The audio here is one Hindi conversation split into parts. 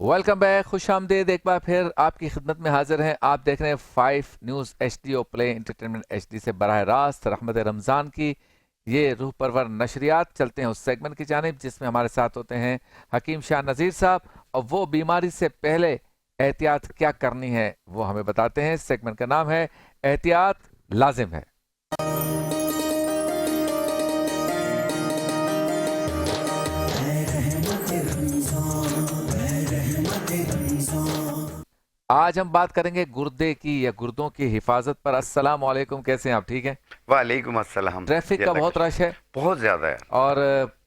वेलकम बैक, खुश आमदीद। एक बार फिर आपकी खिदमत में हाजिर हैं। आप देख रहे हैं 5 न्यूज़ HD और प्ले एंटरटेनमेंट HD से बराह रास्त रहमत रमज़ान की ये रूह परवर नशरियात। चलते हैं उस सेगमेंट की जानिब जिसमें हमारे साथ होते हैं हकीम शाह नज़ीर साहब, और वो बीमारी से पहले एहतियात क्या करनी है वो हमें बताते हैं। सेगमेंट का नाम है एहतियात लाजिम है। आज हम बात करेंगे गुर्दे की या गुर्दों की हिफाजत पर। अस्सलाम वालेकुम, कैसे हैं आप? ठीक हैं? वालेकुम अस्सलाम। ट्रैफिक का बहुत रश है बहुत ज्यादा है। और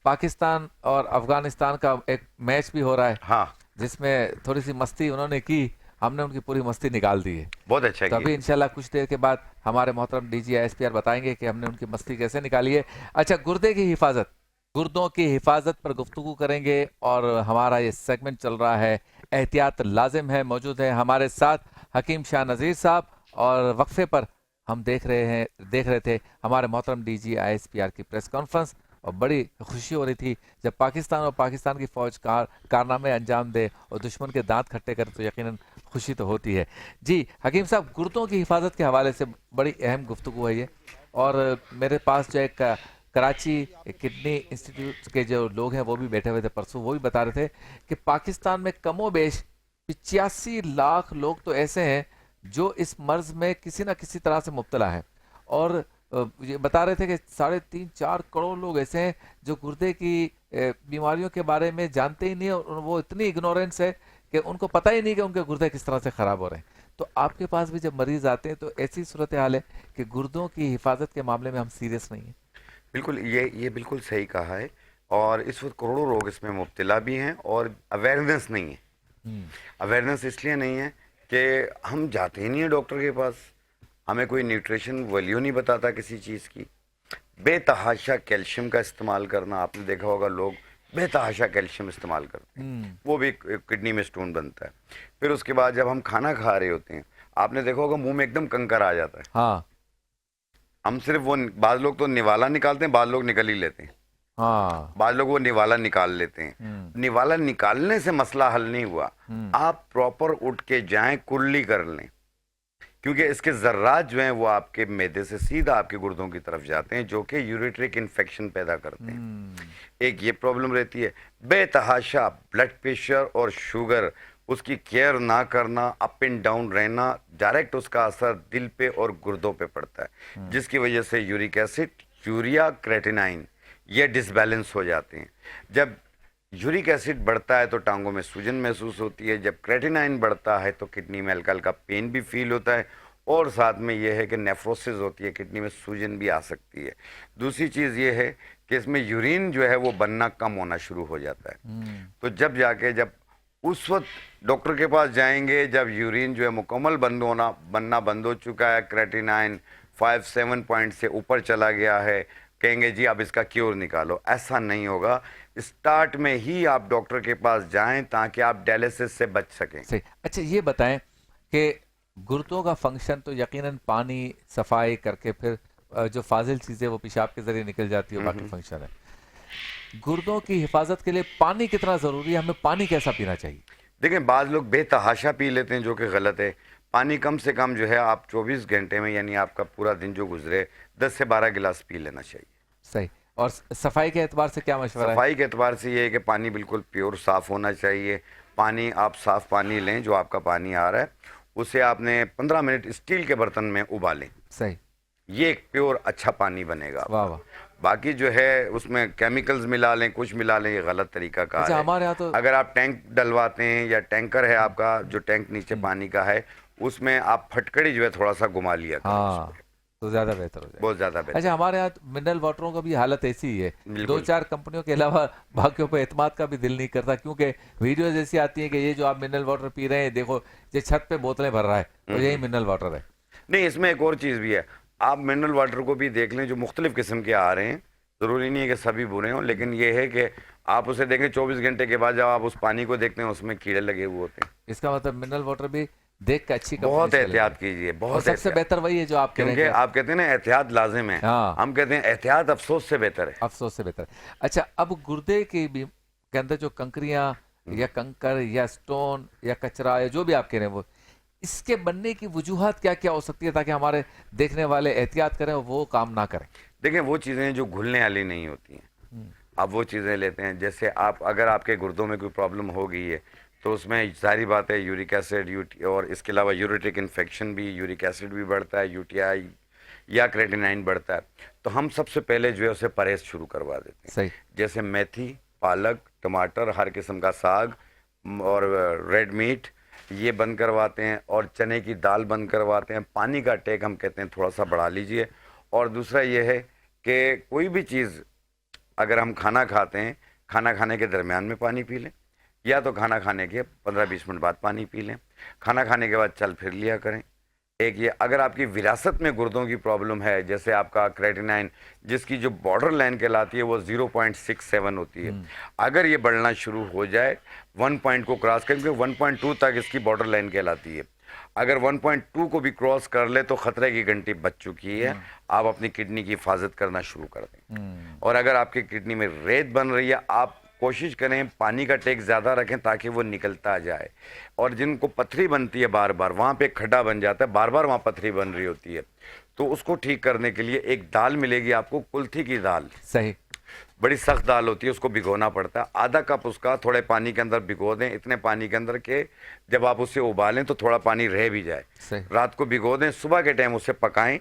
पाकिस्तान और अफगानिस्तान का एक मैच भी हो रहा है हाँ, जिसमें थोड़ी सी मस्ती उन्होंने की, हमने उनकी पूरी मस्ती निकाल दी है। बहुत अच्छा तो अभी किया। इंशाल्लाह कुछ देर के बाद हमारे मोहतरम DG ISPR बताएंगे कि हमने उनकी मस्ती कैसे निकाली है। अच्छा, गुर्दे की हिफाजत, गुर्दों की हिफाजत पर गुफ्तगू करेंगे और हमारा ये सेगमेंट चल रहा है एहतियात लाजिम है। मौजूद है हमारे साथ हकीम शाह नज़ीर साहब, और वक्फे पर हम देख रहे थे हमारे मोहतरम DG ISPR की प्रेस कॉन्फ्रेंस, और बड़ी खुशी हो रही थी जब पाकिस्तान और पाकिस्तान की फौज कारनामे अंजाम दे और दुश्मन के दांत खट्टे करे तो यकीनन खुशी तो होती है। जी हकीम साहब, गुर्दों की हिफाजत के हवाले से बड़ी अहम गुफ्तगू है ये, और मेरे पास जो एक कराची किडनी इंस्टीट्यूट के जो लोग हैं वो भी बैठे हुए थे परसों, वो भी बता रहे थे कि पाकिस्तान में कमोबेश 85 लाख लोग तो ऐसे हैं जो इस मर्ज में किसी ना किसी तरह से मुब्तला है, और ये बता रहे थे कि 3.5-4 करोड़ लोग ऐसे हैं जो गुर्दे की बीमारियों के बारे में जानते ही नहीं, और वो इतनी इग्नोरेंस है कि उनको पता ही नहीं कि उनके गुर्दे किस तरह से ख़राब हो रहे हैं। तो आपके पास भी जब मरीज आते हैं तो ऐसी सूरत हाल है कि गुर्दों की हिफाजत के मामले में हम सीरियस नहीं हैं। बिल्कुल, ये बिल्कुल सही कहा है। और इस वक्त करोड़ों लोग इसमें मुब्तला भी हैं और अवेयरनेस नहीं है। हम्म। अवेयरनेस इसलिए नहीं है कि हम जाते ही नहीं है डॉक्टर के पास। हमें कोई न्यूट्रिशन वैल्यू नहीं बताता किसी चीज़ की। बेतहाशा कैल्शियम का इस्तेमाल करना, आपने देखा होगा लोग बेतहाशा कैल्शियम इस्तेमाल करते हैं, हम्म। वो भी किडनी में स्टोन बनता है। फिर उसके बाद जब हम खाना खा रहे होते हैं, आपने देखा होगा मुंह में एकदम कंकर आ जाता है। हाँ। हम सिर्फ वो, बाज लोग तो निवाला निकालते हैं, बाज लोग निकल ही लेते हैं। हाँ। बाज लोग वो निवाला निकाल लेते हैं। निवाला निकालने से मसला हल नहीं हुआ। हम्म। आप प्रॉपर उठ के जाएं, कुल्ली कर लें, क्योंकि इसके जर्रात जो हैं वो आपके मैदे से सीधा आपके गुर्दों की तरफ जाते हैं, जो कि यूरिट्रिक इन्फेक्शन पैदा करते हैं। एक ये प्रॉब्लम रहती है। बेतहाशा ब्लड प्रेशर और शुगर, उसकी केयर ना करना, अप एंड डाउन रहना, डायरेक्ट उसका असर दिल पे और गुर्दों पे पड़ता है, जिसकी वजह से यूरिक एसिड, यूरिया, क्रेटिनाइन ये डिसबैलेंस हो जाते हैं। जब यूरिक एसिड बढ़ता है तो टांगों में सूजन महसूस होती है। जब क्रेटिनाइन बढ़ता है तो किडनी में हल्का हल्का पेन भी फील होता है, और साथ में यह है कि नेफ्रोसिस होती है, किडनी में सूजन भी आ सकती है। दूसरी चीज़ ये है कि इसमें यूरिन जो है वो बनना कम होना शुरू हो जाता है। तो जब उस वक्त डॉक्टर के पास जाएंगे जब यूरिन जो है मुकम्मल बनना बंद हो चुका है, क्रेटिनाइन 5-7 पॉइंट से ऊपर चला गया है, कहेंगे जी अब इसका क्योर निकालो। ऐसा नहीं होगा। स्टार्ट में ही आप डॉक्टर के पास जाएं ताकि आप डायलिसिस से बच सकें। सही। अच्छा, ये बताएं कि गुर्दों का फंक्शन तो यकीनन पानी सफाई करके फिर जो फाजिल चीज़ें वो पेशाब के जरिए निकल जाती है, बाकी फंक्शन है। गुर्दों की हिफाजत के लिए पानी कितना ज़रूरी है? हमें पानी कैसा पीना चाहिए? देखें, बाज़ लोग बेतहाशा पी लेते हैं, जो कि गलत है। पानी कम से कम जो है आप 24 घंटे में, यानी आपका पूरा दिन जो गुजरे, 10 से 12 गिलास पी लेना चाहिए। सही। और सफाई के एतबार से क्या मशवरा है? सफाई के एतबार से ये है कि पानी बिल्कुल प्योर साफ़ होना चाहिए। पानी आप साफ़ पानी लें, जो आपका पानी आ रहा है उसे आपने 15 मिनट स्टील के बर्तन में उबालें। सही। ये एक प्योर अच्छा पानी बनेगा वाह आपका। वाह। बाकी जो है उसमें केमिकल्स मिला लें, कुछ मिला लें, ये गलत तरीका कार अच्छा, है। हमारे यहाँ तो अगर आप टैंक डलवाते हैं या टैंकर है आपका, जो टैंक नीचे पानी का है, उसमें आप फटकड़ी जो है थोड़ा सा घुमा लिया करें हाँ, उसमें, तो ज़्यादा बेहतर हो जाए। बहुत ज़्यादा बेहतर। अच्छा, हमारे यहाँ मिनरल वाटरों का भी हालत ऐसी ही है। बिल्कुल। 2-4 कंपनियों के अलावा बाकियों पर एतमाद का भी दिल नहीं करता, क्योंकि वीडियोज ऐसी आती हैं कि ये जो आप मिनरल वाटर पी रहे हैं, देखो ये छत पे बोतलें भर रहा है, तो यही मिनरल वाटर है। नहीं, इसमें एक और चीज़ भी है। आप मिनरल वाटर को भी देख लें, जो मुख्तलिफ किस्म के आ रहे हैं, ज़रूरी नहीं है कि सभी बुरे हों, लेकिन ये है कि आप उसे देखें 24 घंटे के बाद जब आप उस पानी को देखते हैं उसमें कीड़े लगे हुए होते हैं। इसका मतलब मिनरल वाटर भी देख के अच्छी कंपनी बहुत से एहतियात लेना। कीजिए, और बहुत सबसे एहतियात। बेहतर वही है जो आप कह रहे क्योंकि हैं आप कहते हैं ना एहतियात लाजिम है, हाँ, हम कहते हैं एहतियात अफसोस से बेहतर है। अफसोस से बेहतर। अच्छा, अब गुर्दे के अंदर जो कंकरियां या कंकर या स्टोन या कचरा या जो भी आप कह रहे हैं वो, इसके बनने की वजूहात क्या क्या हो सकती है ताकि हमारे देखने वाले एहतियात करें और वो काम ना करें? देखें, वो चीज़ें जो घुलने वाली नहीं होती हैं, आप वो चीज़ें लेते हैं। जैसे आप अगर आपके गुर्दों में कोई प्रॉब्लम हो गई है तो उसमें सारी बात है यूरिक एसिड और इसके अलावा यूरेट्रिक इन्फेक्शन भी, यूरिक एसिड भी बढ़ता है, यूटीआई या क्रेटिनाइन बढ़ता है। तो हम सबसे पहले जो है उसे परहेज शुरू करवा देते हैं। सही। जैसे मेथी, पालक, टमाटर, हर किस्म का साग और रेड मीट ये बंद करवाते हैं, और चने की दाल बंद करवाते हैं। पानी का टेक हम कहते हैं थोड़ा सा बढ़ा लीजिए। और दूसरा ये है कि कोई भी चीज़ अगर हम खाना खाते हैं, खाना खाने के दरमियान में पानी पी लें, या तो खाना खाने के 15-20 मिनट बाद पानी पी लें। खाना खाने के बाद चल फिर लिया करें। एक ये, अगर आपकी विरासत में गुर्दों की प्रॉब्लम है, जैसे आपका क्रेटिनाइन जिसकी जो बॉर्डर लाइन कहलाती है वो 0.67 होती है, अगर ये बढ़ना शुरू हो जाए 1 पॉइंट को क्रॉस करें, क्योंकि 1.2 तक इसकी बॉर्डर लाइन कहलाती है, अगर 1.2 को भी क्रॉस कर ले तो खतरे की घंटी बज चुकी है। आप अपनी किडनी की हिफाजत करना शुरू कर दें। और अगर आपकी किडनी में रेत बन रही है, आप कोशिश करें पानी का टेक ज़्यादा रखें ताकि वो निकलता जाए। और जिनको पथरी बनती है बार बार, वहाँ पे खड्डा बन जाता है, बार बार वहाँ पथरी बन रही होती है, तो उसको ठीक करने के लिए एक दाल मिलेगी आपको, कुल्थी की दाल। सही। बड़ी सख्त दाल होती है, उसको भिगोना पड़ता है। आधा कप उसका थोड़े पानी के अंदर भिगो दें, इतने पानी के अंदर के जब आप उसे उबालें तो थोड़ा पानी रह भी जाए। सही। रात को भिगो दें, सुबह के टाइम उसे पकाएं,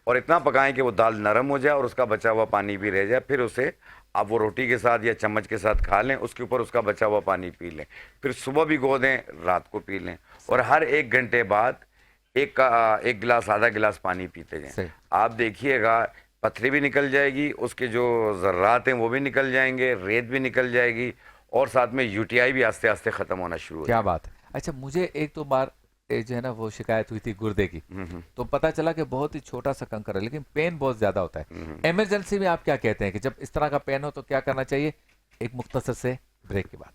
और इतना पकाएं कि वो दाल नरम हो जाए और उसका बचा हुआ पानी भी रह जाए। फिर उसे आप वो रोटी के साथ या चम्मच के साथ खा लें, उसके ऊपर उसका बचा हुआ पानी पी लें। फिर सुबह भिगो दें, रात को पी लें, और हर 1 घंटे बाद एक गिलास, आधा गिलास पानी पीते जाएं। आप देखिएगा पथरी भी निकल जाएगी, उसके जो ज़र्रात हैं वो भी निकल जाएंगे, रेत भी निकल जाएगी, और साथ में यूटीआई भी आस्ते आस्ते ख़त्म होना शुरू हो क्या जाएगा। बात है। अच्छा, मुझे एक तो बार जो है ना वो शिकायत हुई थी गुर्दे की, तो पता चला कि बहुत ही छोटा सा कंकर है लेकिन पेन बहुत ज्यादा होता है। इमरजेंसी में आप क्या कहते हैं कि जब इस तरह का पेन हो तो क्या करना चाहिए? एक मुख्तसर से ब्रेक के बाद।